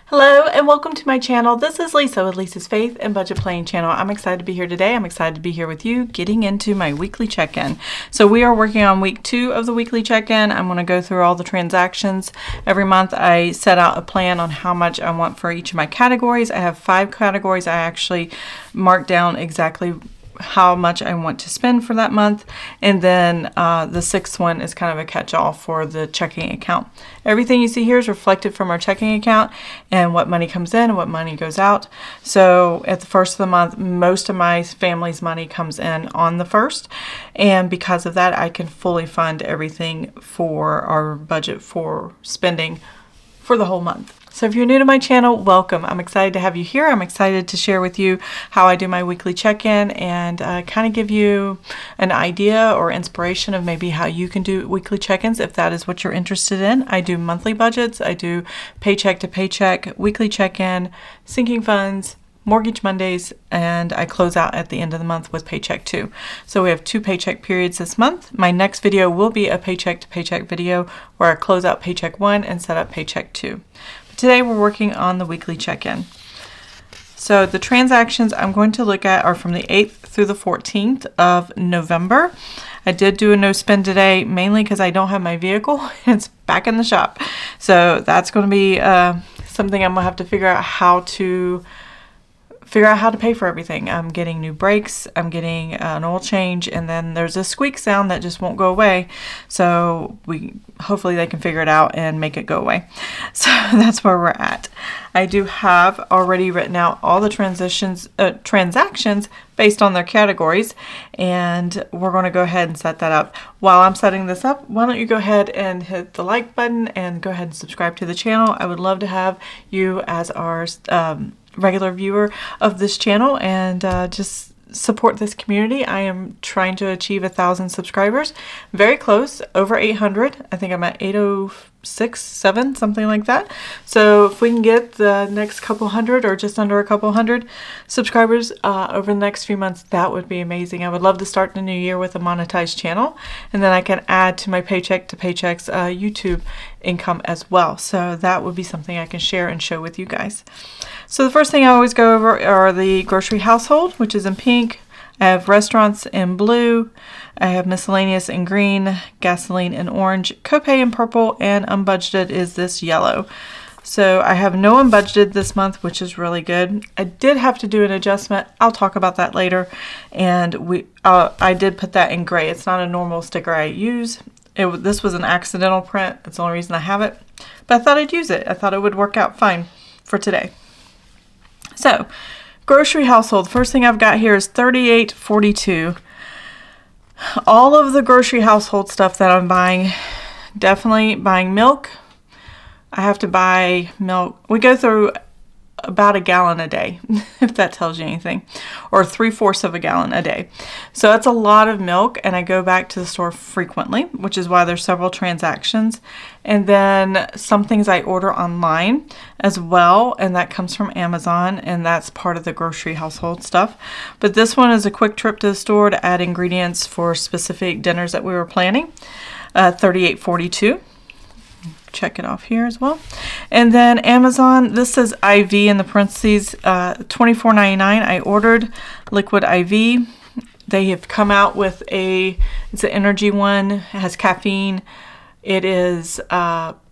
Hello and welcome to my channel. This is Lisa with Lisa's Faith and Budget Planning channel. I'm excited to be here today. I'm excited to be here with you getting into my weekly check-in. So we are working on week 2 of the weekly check-in. I'm going to go through all the transactions. Every month I set out a plan on how much I want for each of my categories. I have 5 categories. I actually marked down exactly how much I want to spend for that month, and then the 6th one is kind of a catch-all for the checking account. Everything you see here is reflected from our checking account and what money comes in and what money goes out. So at the first of the month, most of my family's money comes in on the 1st, and because of that I can fully fund everything for our budget for spending for the whole month. So if you're new to my channel, welcome. I'm excited to have you here. I'm excited to share with you how I do my weekly check-in and kind of give you an idea or inspiration of maybe how you can do weekly check-ins if that is what you're interested in. I do monthly budgets. I do paycheck to paycheck, weekly check-in, sinking funds, Mortgage Mondays, and I close out at the end of the month with Paycheck 2. So we have 2 paycheck periods this month. My next video will be a paycheck to paycheck video where I close out Paycheck 1 and set up Paycheck 2. But today we're working on the weekly check-in. So the transactions I'm going to look at are from the 8th through the 14th of November. I did do a no spend today, mainly because I don't have my vehicle. It's back in the shop. So that's going to be something I'm going to have to figure out how to pay for everything. I'm getting new brakes, I'm getting an oil change, and then there's a squeak sound that just won't go away. So hopefully they can figure it out and make it go away. So that's where we're at. I do have already written out all the transactions based on their categories, and we're going to go ahead and set that up. While I'm setting this up, why don't you go ahead and hit the like button and go ahead and subscribe to the channel. I would love to have you as our regular viewer of this channel and just support this community. I am trying to achieve 1,000 subscribers. Very close, over 800. I think I'm at 806, 7, something like that. So if we can get the next couple hundred or just under a couple hundred subscribers over the next few months, that would be amazing. I would love to start the new year with a monetized channel, and then I can add to my paycheck to paychecks YouTube income as well. So that would be something I can share and show with you guys. So the first thing I always go over are the grocery household, which is in pink. I have restaurants in blue. I have miscellaneous in green, gasoline in orange, copay in purple, and unbudgeted is this yellow. So I have no unbudgeted this month, which is really good. I did have to do an adjustment. I'll talk about that later. And I did put that in gray. It's not a normal sticker I use. This was an accidental print. That's the only reason I have it. But I thought I'd use it. I thought it would work out fine for today. So, grocery household. First thing I've got here is $38.42. All of the grocery household stuff that I'm buying, definitely buying milk. I have to buy milk. We go through about a gallon a day, if that tells you anything, or 3/4 of a gallon a day. So that's a lot of milk, and I go back to the store frequently, which is why there's several transactions. And then some things I order online as well, and that comes from Amazon, and that's part of the grocery household stuff. But this one is a quick trip to the store to add ingredients for specific dinners that we were planning. $38.42. Check it off here as well. And then Amazon, this says IV in the parentheses, $24.99. I ordered liquid IV. They have come out with it's an energy one. It has caffeine. It is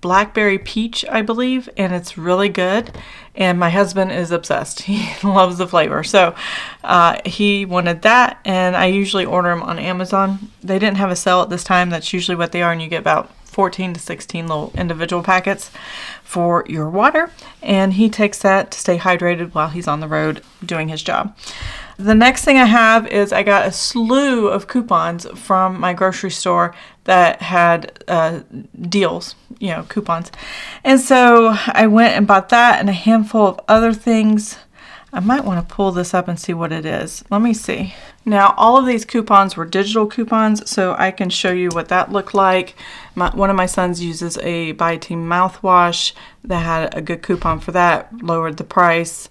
blackberry peach, I believe, and it's really good. And my husband is obsessed. He loves the flavor. So he wanted that, and I usually order them on Amazon. They didn't have a sale at this time. That's usually what they are, and you get about 14 to 16 little individual packets for your water, and he takes that to stay hydrated while he's on the road doing his job. The next thing I have is I got a slew of coupons from my grocery store that had deals, coupons. And so I went and bought that and a handful of other things. I might want to pull this up and see what it is. Let me see. Now, all of these coupons were digital coupons, so I can show you what that looked like. One of my sons uses a Biotin mouthwash that had a good coupon for that, lowered the price.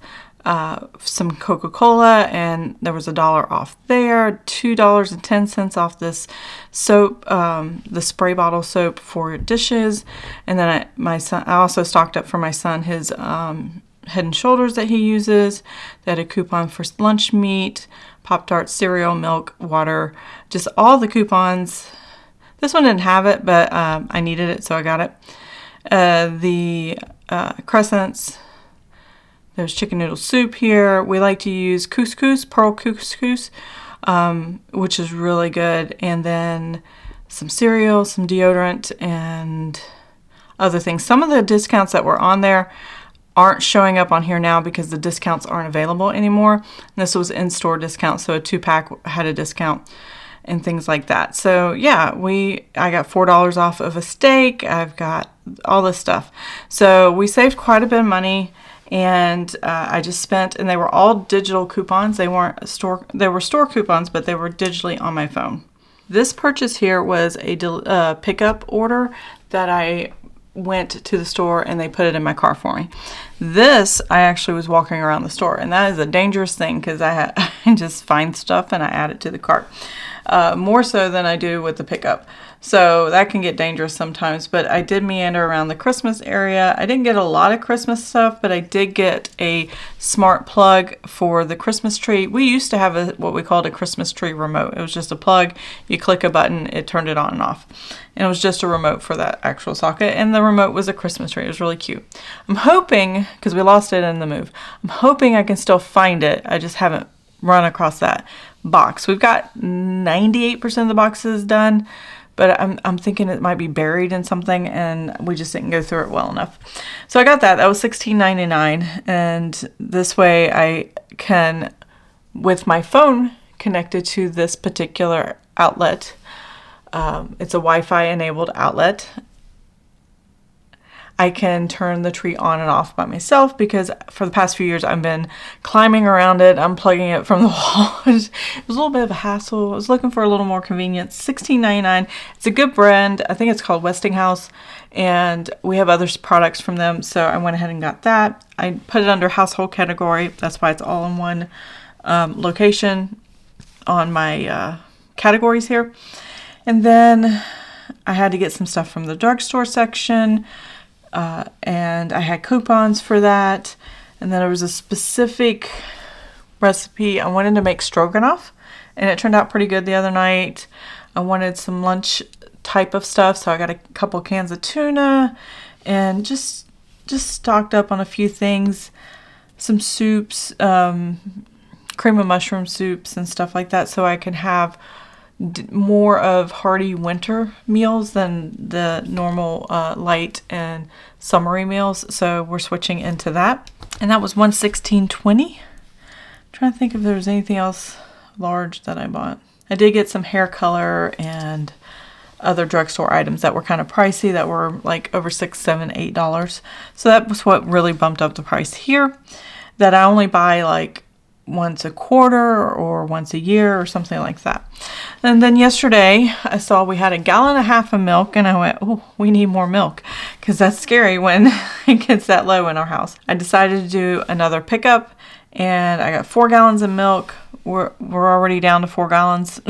some Coca-Cola, and there was $1 off there, $2.10 off this soap, the spray bottle soap for dishes. And then I also stocked up for my son his Head and Shoulders that he uses. They had a coupon for lunch meat, Pop-Tarts, cereal, milk, water, just all the coupons. This one didn't have it, but I needed it, so I got it. The crescents. There's chicken noodle soup here. We like to use couscous, pearl couscous, which is really good. And then some cereal, some deodorant, and other things. Some of the discounts that were on there aren't showing up on here now because the discounts aren't available anymore. This was in-store discount, so a 2-pack had a discount and things like that. So yeah, I got $4 off of a steak. I've got all this stuff. So we saved quite a bit of money. And I just spent, and they were all digital coupons. They were store coupons, but they were digitally on my phone. This purchase here was a pickup order that I went to the store and they put it in my car for me. This, I actually was walking around the store, and that is a dangerous thing because I just find stuff and I add it to the cart. More so than I do with the pickup. So that can get dangerous sometimes, but I did meander around the Christmas area. I didn't get a lot of Christmas stuff, but I did get a smart plug for the Christmas tree. We used to have what we called a Christmas tree remote. It was just a plug. You click a button, it turned it on and off. And it was just a remote for that actual socket, and the remote was a Christmas tree. It was really cute. I'm hoping, because we lost it in the move, I'm hoping I can still find it. I just haven't run across that box. We've got 98% of the boxes done, but I'm thinking it might be buried in something, and we just didn't go through it well enough. So I got that. That was $16.99, and this way I can, with my phone connected to this particular outlet, it's a Wi-Fi enabled outlet, I can turn the tree on and off by myself, because for the past few years I've been climbing around it, unplugging it from the wall. It was a little bit of a hassle. I was looking for a little more convenience. $16.99. It's a good brand. I think it's called Westinghouse, and we have other products from them, so I went ahead and got that. I put it under household category. That's why it's all in one location on my categories here. And then I had to get some stuff from the drugstore section. And I had coupons for that. And then there was a specific recipe. I wanted to make stroganoff, and it turned out pretty good the other night. I wanted some lunch type of stuff, so I got a couple cans of tuna and just stocked up on a few things. Some soups, cream of mushroom soups and stuff like that, so I can have more of hearty winter meals than the normal light and summery meals. So we're switching into that, and that was $116.20. Trying to think if there was anything else large that I bought. I did get some hair color and other drugstore items that were kind of pricey, that were like over $6, $7, $8. So that was what really bumped up the price here. That I only buy like once a quarter or once a year or something like that. And then yesterday I saw we had 1.5 gallons of milk, and I went, oh, we need more milk, because that's scary when it gets that low in our house. I decided to do another pickup, and I got 4 gallons of milk. We're already down to 4 gallons.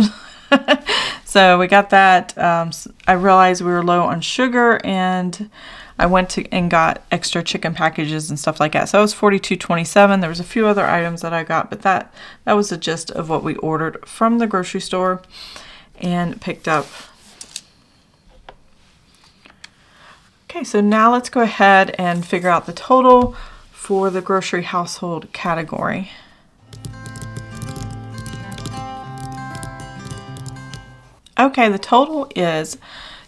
So we got that. I realized we were low on sugar, and I went and got extra chicken packages and stuff like that. So it was $42.27. There was a few other items that I got, but that was the gist of what we ordered from the grocery store and picked up. Okay, so now let's go ahead and figure out the total for the grocery household category. Okay, the total is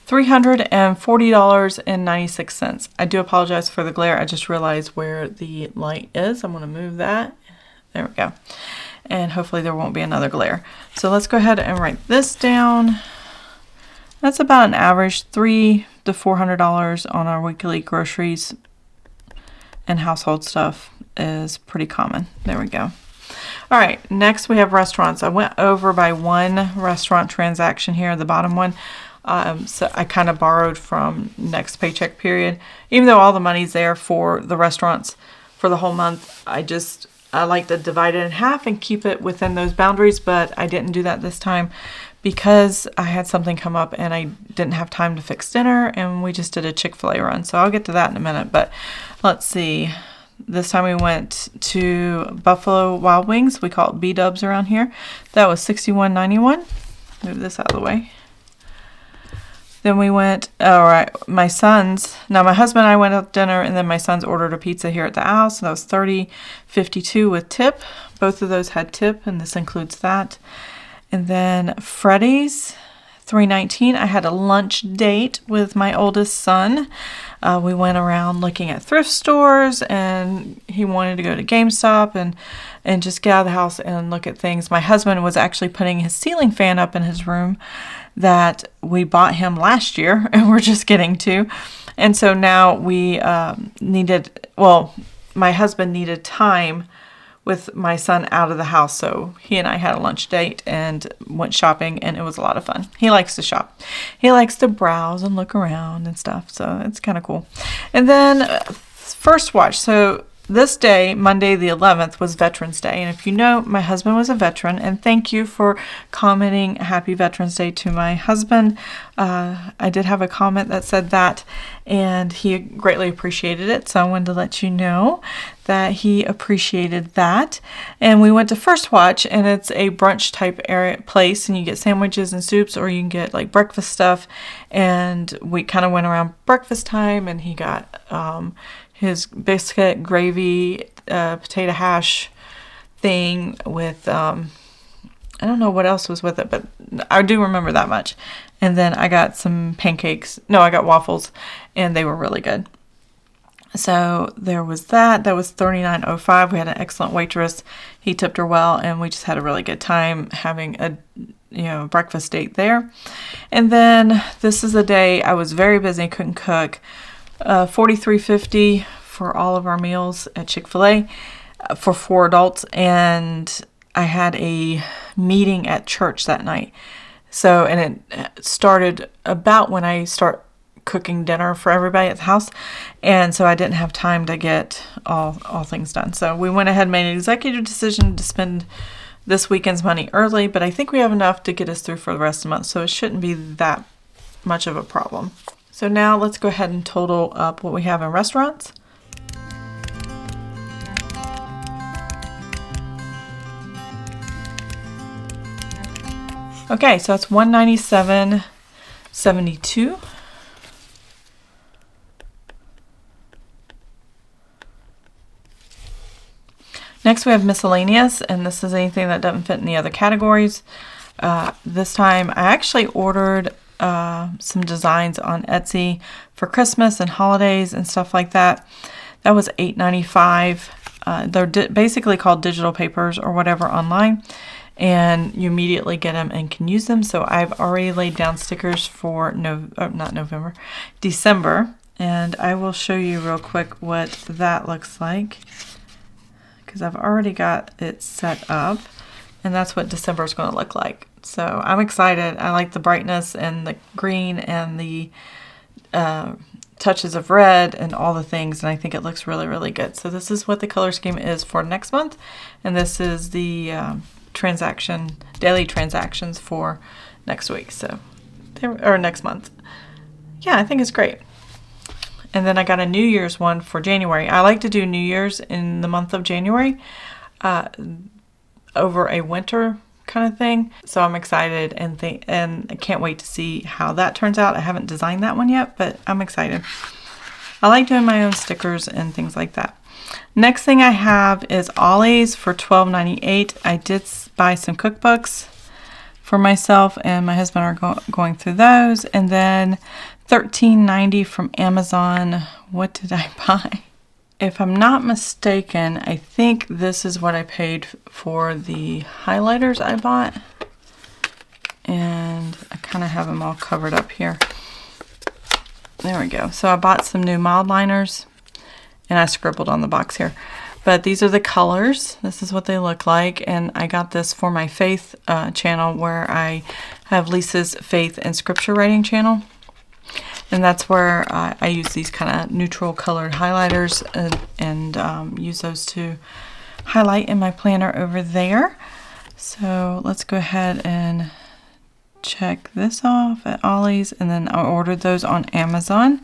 $340.96. I do apologize for the glare. I just realized where the light is. I'm going to move that. There we go. And hopefully there won't be another glare. So let's go ahead and write this down. That's about an average $300 to $400 on our weekly groceries, and household stuff is pretty common. There we go. All right, next we have restaurants. I went over by one restaurant transaction here, the bottom one. So I kind of borrowed from next paycheck period. Even though all the money's there for the restaurants for the whole month, I just I like to divide it in half and keep it within those boundaries, but I didn't do that this time because I had something come up and I didn't have time to fix dinner, and we just did a Chick-fil-A run. So I'll get to that in a minute, but let's see. This time we went to Buffalo Wild Wings. We call it B-dubs around here. That was $61.91. Move this out of the way. Then we went, my husband and I went out to dinner, and then my sons ordered a pizza here at the house. That was $30.52 with tip. Both of those had tip, and this includes that. And then Freddy's, $3.19. I had a lunch date with my oldest son. We went around looking at thrift stores, and he wanted to go to GameStop and just get out of the house and look at things. My husband was actually putting his ceiling fan up in his room that we bought him last year, and we're just getting to. And so now we my husband needed time with my son out of the house, so he and I had a lunch date and went shopping, and it was a lot of fun. He likes to shop. He likes to browse and look around and stuff, so it's kind of cool. And then first watch. So this day, Monday the 11th, was Veterans Day. And if you know, my husband was a veteran, and thank you for commenting Happy Veterans Day to my husband. I did have a comment that said that, and he greatly appreciated it. So I wanted to let you know that he appreciated that. And we went to First Watch, and it's a brunch type place, and you get sandwiches and soups, or you can get like breakfast stuff. And we kind of went around breakfast time, and he got his biscuit, gravy, potato hash thing with, I don't know what else was with it, but I do remember that much. And then I got some pancakes. No, I got waffles, and they were really good. So there was that. That was $39.05. We had an excellent waitress. He tipped her well, and we just had a really good time having a breakfast date there. And then this is a day I was very busy, couldn't cook. $43.50 for all of our meals at Chick-fil-A for 4 adults, and I had a meeting at church that night. So, and it started about when I start cooking dinner for everybody at the house, and so I didn't have time to get all things done. So we went ahead and made an executive decision to spend this weekend's money early, but I think we have enough to get us through for the rest of the month, so it shouldn't be that much of a problem. So now let's go ahead and total up what we have in restaurants. Okay, so that's $197.72. Next we have miscellaneous, and this is anything that doesn't fit in the other categories. This time I actually ordered some designs on Etsy for Christmas and holidays and stuff like that. That was $8.95. They're basically called digital papers or whatever online, and you immediately get them and can use them. So I've already laid down stickers for December, and I will show you real quick what that looks like, because I've already got it set up, and that's what December is going to look like. So I'm excited. I like the brightness and the green and the touches of red and all the things, and I think it looks really, really good. So this is what the color scheme is for next month, and this is the daily transactions for next week, or next month. Yeah, I think it's great. And then I got a New Year's one for January. I like to do New Year's in the month of January over a winter kind of thing. So I'm excited and I can't wait to see how that turns out. I haven't designed that one yet, but I'm excited. I like doing my own stickers and things like that. Next thing I have is Ollie's for $12.98. I did buy some cookbooks for myself and my husband are going through those. And then $13.90 from Amazon. What did I buy? If I'm not mistaken, I think this is what I paid for the highlighters I bought. And I kind of have them all covered up here. There we go. So I bought some new mild liners, and I scribbled on the box here. But these are the colors. This is what they look like. And I got this for my faith channel, where I have Lisa's faith and scripture writing channel. And that's where I use these kind of neutral colored highlighters and use those to highlight in my planner over there. So let's go ahead and check this off at Ollie's, and then I ordered those on Amazon.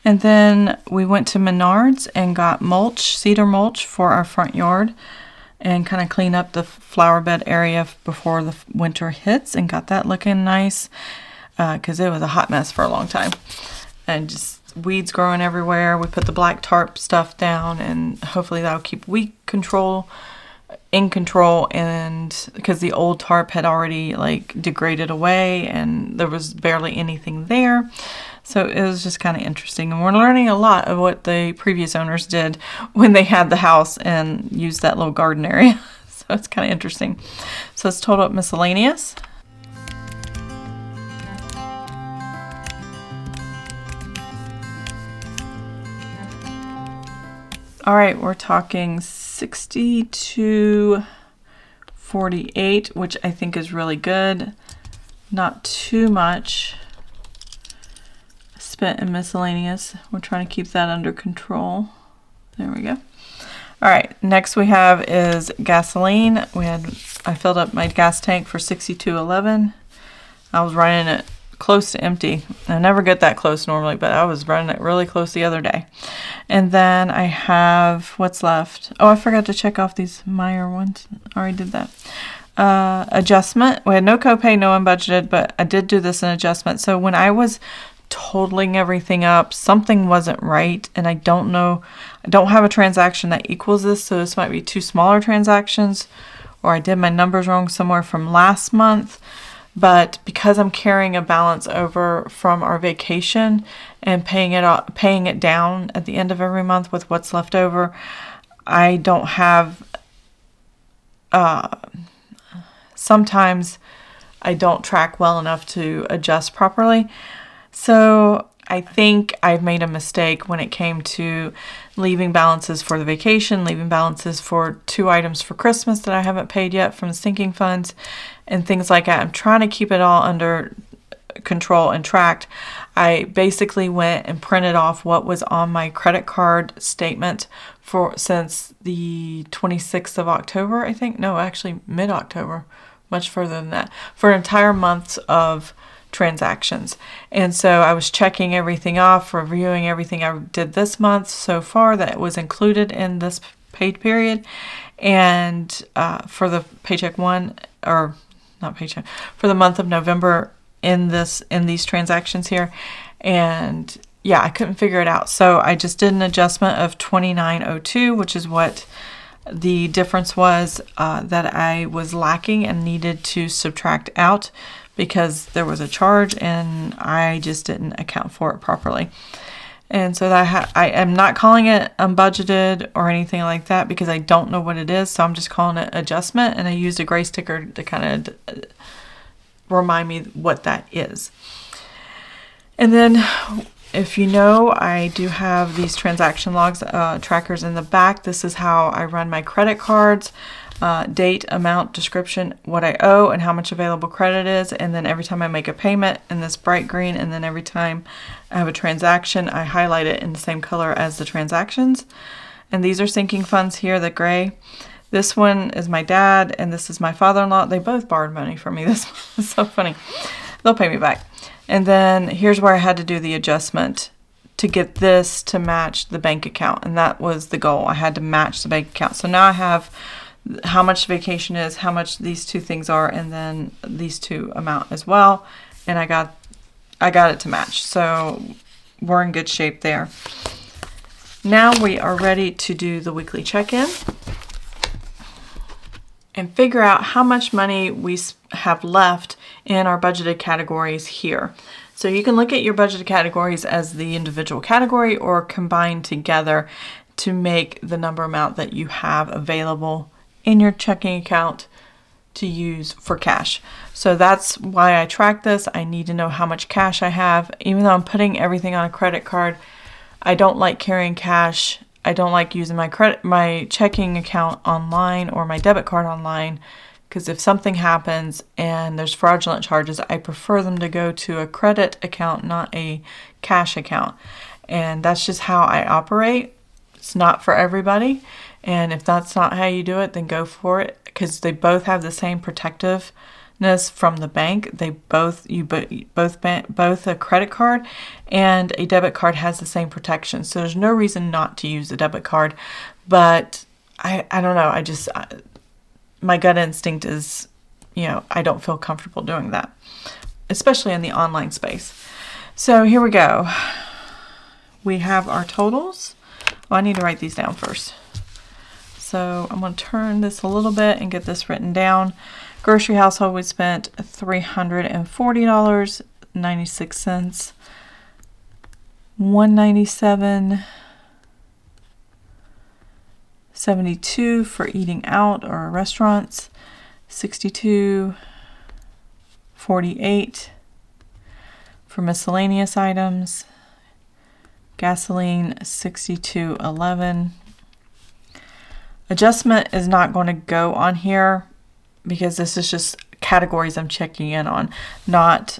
And then we went to Menards and got mulch, cedar mulch for our front yard, and kind of clean up the flower bed area before the winter hits, and got that looking nice because it was a hot mess for a long time and just weeds growing everywhere. We put the black tarp stuff down, and hopefully that'll keep weed control in control, and because the old tarp had already like degraded away and there was barely anything there. So it was just kind of interesting, and we're learning a lot of what the previous owners did when they had the house and used that little garden area. So it's kind of interesting. So let's total up miscellaneous. All right, we're talking $62.48, which I think is really good. Not too much spent in miscellaneous. We're trying to keep that under control. There we go. All right, next we have is gasoline. I filled up my gas tank for $62.11. I was running it close to empty. I never get that close normally, but I was running it really close the other day. And then I have what's left. Oh, I forgot to check off these Meyer ones. I already did that. Adjustment. We had no copay, no unbudgeted, but I did do this in adjustment. So when I was totaling everything up, something wasn't right, and I don't know. I don't have a transaction that equals this, so this might be two smaller transactions, or I did my numbers wrong somewhere from last month. But because I'm carrying a balance over from our vacation and paying it down at the end of every month with what's left over, I don't have, sometimes I don't track well enough to adjust properly. So I think I've made a mistake when it came to leaving balances for the vacation, leaving balances for 2 items for Christmas that I haven't paid yet from the sinking funds, and things like that. I'm trying to keep it all under control and tracked. I basically went and printed off what was on my credit card statement since the 26th of October, I think. No, actually mid-October, much further than that, for an entire month of transactions. And so I was checking everything off, reviewing everything I did this month so far that was included in this paid period, and for the paycheck one, or not paycheck, for the month of November in these transactions here. And yeah, I couldn't figure it out. So I just did an adjustment of $29.02, which is what the difference was that I was lacking and needed to subtract out, because there was a charge and I just didn't account for it properly. And so that I am not calling it unbudgeted or anything like that, because I don't know what it is. So I'm just calling it adjustment, and I used a gray sticker to kind of remind me what that is. And then, if you know, I do have these transaction logs trackers in the back. This is how I run my credit cards. Date, amount, description, what I owe, and how much available credit is. And then every time I make a payment in this bright green, and then every time I have a transaction, I highlight it in the same color as the transactions. And these are sinking funds here, the gray. This one is my dad, and this is my father-in-law. They both borrowed money from me. This is so funny. They'll pay me back. And then here's where I had to do the adjustment to get this to match the bank account. And that was the goal. I had to match the bank account. So now I have how much vacation is, how much these two things are, and then these two amount as well. And I got it to match. So we're in good shape there. Now we are ready to do the weekly check-in and figure out how much money we have left in our budgeted categories here. So you can look at your budgeted categories as the individual category or combined together to make the number amount that you have available in your checking account to use for cash. So that's why I track this. I need to know how much cash I have. Even though I'm putting everything on a credit card, I don't like carrying cash. I don't like using my checking account online or my debit card online, because if something happens and there's fraudulent charges, I prefer them to go to a credit account, not a cash account. And that's just how I operate. It's not for everybody. And if that's not how you do it, then go for it, because they both have the same protectiveness from the bank. They both a credit card and a debit card has the same protection. So there's no reason not to use a debit card. But I don't know. My gut instinct is, I don't feel comfortable doing that, especially in the online space. So here we go. We have our totals. Well, I need to write these down first. So I'm going to turn this a little bit and get this written down. Grocery household, we spent $340.96. $197.72 for eating out or restaurants. $62.48 for miscellaneous items. Gasoline, $62.11. Adjustment is not going to go on here because this is just categories I'm checking in on, not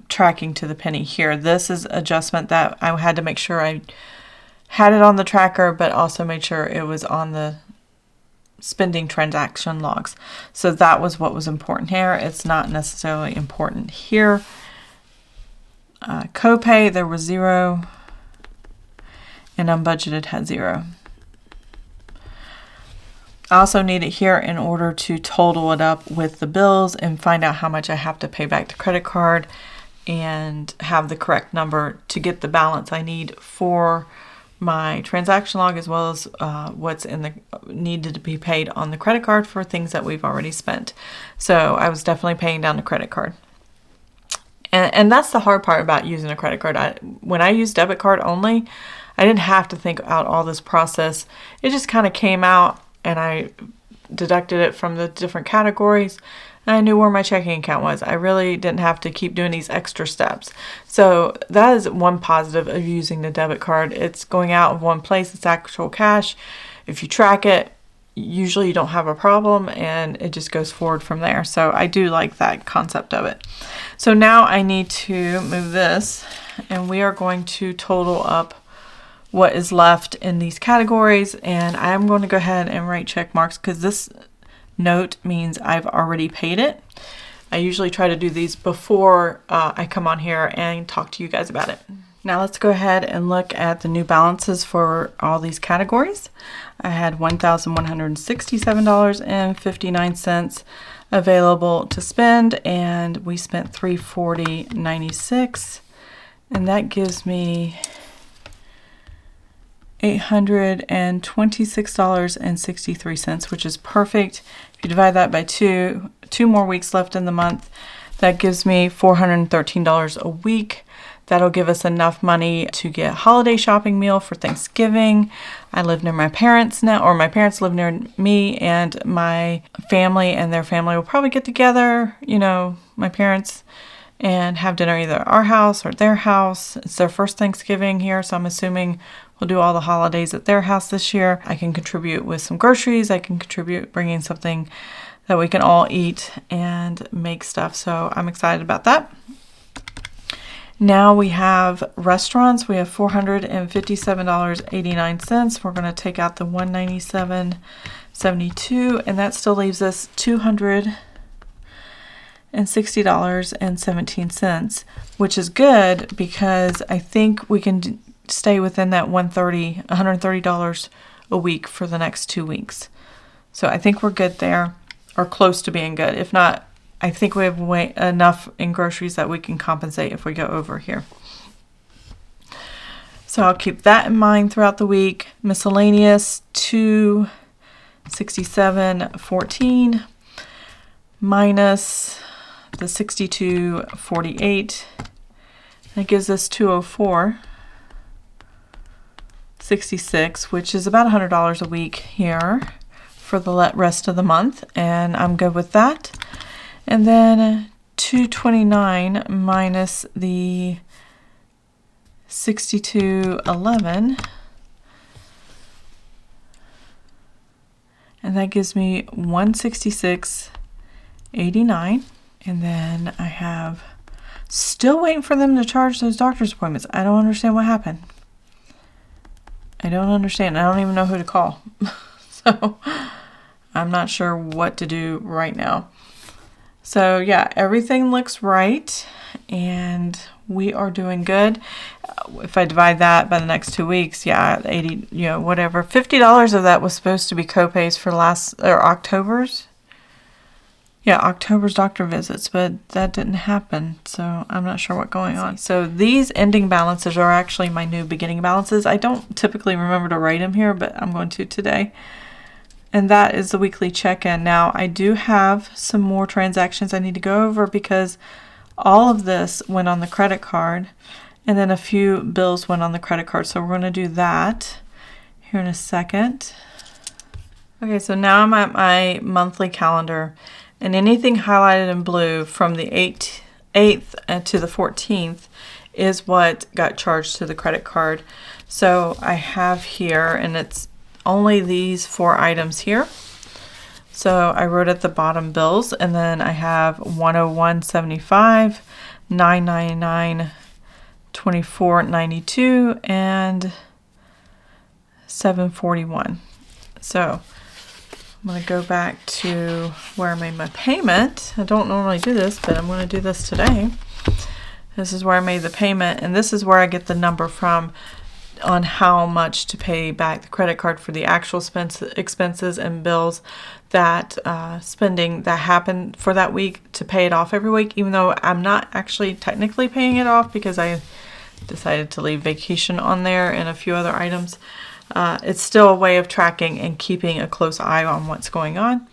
tracking to the penny here. This is adjustment that I had to make sure I had it on the tracker, but also made sure it was on the spending transaction logs. So that was what was important here. It's not necessarily important here. Copay, there was 0, and unbudgeted had 0. I also need it here in order to total it up with the bills and find out how much I have to pay back to credit card and have the correct number to get the balance I need for my transaction log, as well as what's needed to be paid on the credit card for things that we've already spent. So I was definitely paying down the credit card. And that's the hard part about using a credit card. When I used debit card only, I didn't have to think out all this process. It just kind of came out and I deducted it from the different categories and I knew where my checking account was. I really didn't have to keep doing these extra steps. So that is one positive of using the debit card. It's going out of one place. It's actual cash. If you track it, usually you don't have a problem and it just goes forward from there. So I do like that concept of it. So now I need to move this and we are going to total up what is left in these categories, and I'm going to go ahead and write check marks because this note means I've already paid it. I usually try to do these before I come on here and talk to you guys about it. Now let's go ahead and look at the new balances for all these categories. I had $1,167.59 available to spend, and we spent $340.96, and that gives me $826.63, which is perfect. If you divide that by two more weeks left in the month, that gives me $413 a week. That'll give us enough money to get a holiday shopping meal for Thanksgiving. I live near my parents now, or my parents live near me, and my family and their family will probably get together, my parents, and have dinner either at our house or their house. It's their first Thanksgiving here, so I'm assuming we'll do all the holidays at their house this year. I can contribute with some groceries. I can contribute bringing something that we can all eat and make stuff. So I'm excited about that. Now we have restaurants. We have $457.89. We're going to take out the $197.72, and that still leaves us $260.17, which is good because I think we can stay within that $130 a week for the next 2 weeks. So I think we're good there, or close to being good. If not, I think we have enough in groceries that we can compensate if we go over here. So I'll keep that in mind throughout the week. Miscellaneous, $267.14 minus the $62.48. That gives us $204.66, which is about $100 a week here for the rest of the month, and I'm good with that. And then $229 minus the $62.11, and that gives me $166.89. And then I have still waiting for them to charge those doctor's appointments. I don't understand what happened. I don't understand. I don't even know who to call. So I'm not sure what to do right now. So yeah, everything looks right and we are doing good. If I divide that by the next 2 weeks, yeah, 80, whatever. $50 of that was supposed to be copays for October's. Yeah, October's doctor visits, but that didn't happen, so I'm not sure what's going on. So these ending balances are actually my new beginning balances. I don't typically remember to write them here, but I'm going to today. And that is the weekly check-in. Now, I do have some more transactions I need to go over because all of this went on the credit card, and then a few bills went on the credit card. So we're going to do that here in a second. Okay, so now I'm at my monthly calendar. And anything highlighted in blue from the 8th to the 14th is what got charged to the credit card. So I have here, and it's only these 4 items here. So I wrote at the bottom bills, and then I have $101.75, $999, $24.92, and $741. So I'm going to go back to where I made my payment. I don't normally do this, but I'm going to do this today. This is where I made the payment, and this is where I get the number from on how much to pay back the credit card for the actual expenses and bills that spending that happened for that week to pay it off every week, even though I'm not actually technically paying it off because I decided to leave vacation on there and a few other items. It's still a way of tracking and keeping a close eye on what's going on.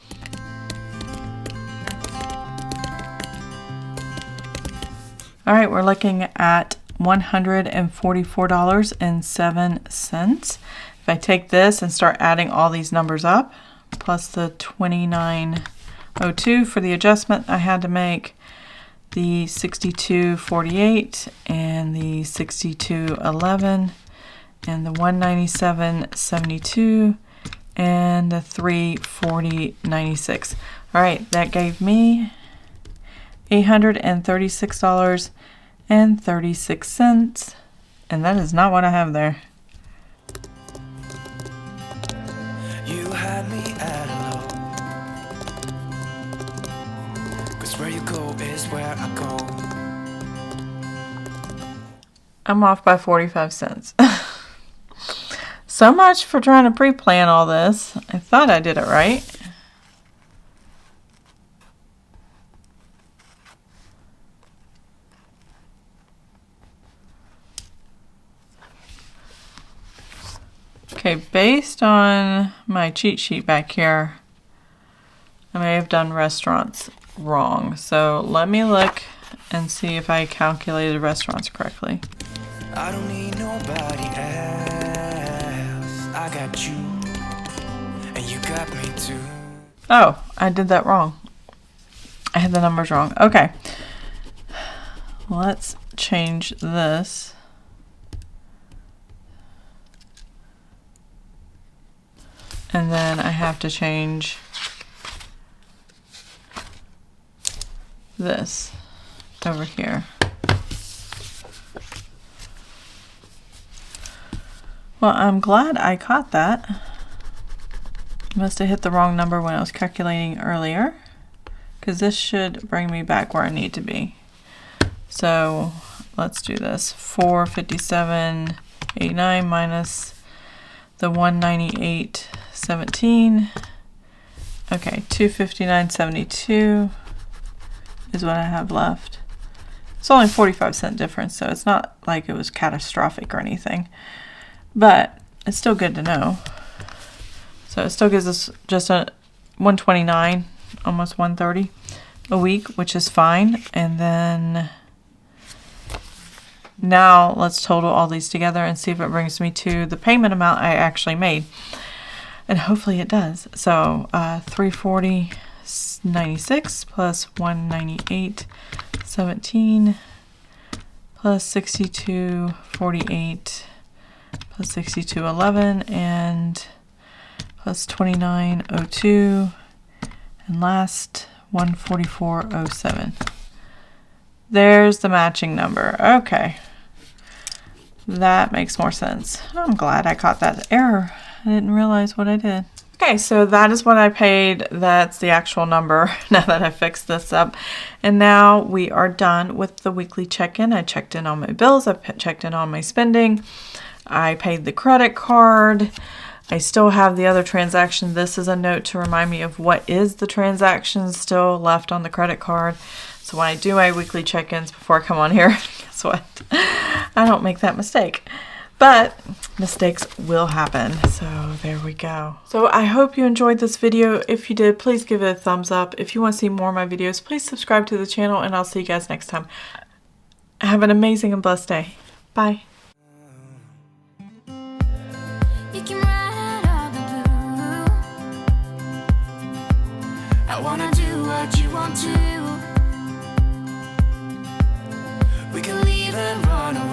All right, we're looking at $144.07. If I take this and start adding all these numbers up, plus the $29.02 for the adjustment I had to make, the $62.48 and the $62.11, and the $197.72 and the $340.96. All right, that gave me $836.36, and that is not what I have there. You had me at a low, 'cause where you go is where I go. I'm off by 45 cents. So much for trying to pre-plan all this. I thought I did it right. Okay, based on my cheat sheet back here, I may have done restaurants wrong. So let me look and see if I calculated restaurants correctly. I don't need nobody else. I got you, and you got me too. Oh, I did that wrong. I had the numbers wrong. Okay. Let's change this. And then I have to change this over here. Well, I'm glad I caught that. Must have hit the wrong number when I was calculating earlier, because this should bring me back where I need to be. So let's do this. 457.89 minus the 198.17. Okay, 259.72 is what I have left. It's only 45-cent difference, so it's not like it was catastrophic or anything, but it's still good to know. So it still gives us just a 129, almost 130 a week, which is fine. And then now let's total all these together and see if it brings me to the payment amount I actually made. And hopefully it does. So 340.96 plus 198.17 plus 62.48 plus 62.11 and plus 29.02 and last 144.07. There's the matching number. Okay. That makes more sense. I'm glad I caught that error. I didn't realize what I did. Okay, so that is what I paid. That's the actual number now that I fixed this up. And now we are done with the weekly check-in. I checked in on my bills. I checked in on my spending. I paid the credit card. I still have the other transaction. This is a note to remind me of what is the transaction still left on the credit card. So when I do my weekly check-ins before I come on here, guess what? I don't make that mistake. But mistakes will happen. So there we go. So I hope you enjoyed this video. If you did, please give it a thumbs up. If you want to see more of my videos, please subscribe to the channel, and I'll see you guys next time. Have an amazing and blessed day. Bye. You can ride all the blue. I wanna do what you want to. We can leave and run away.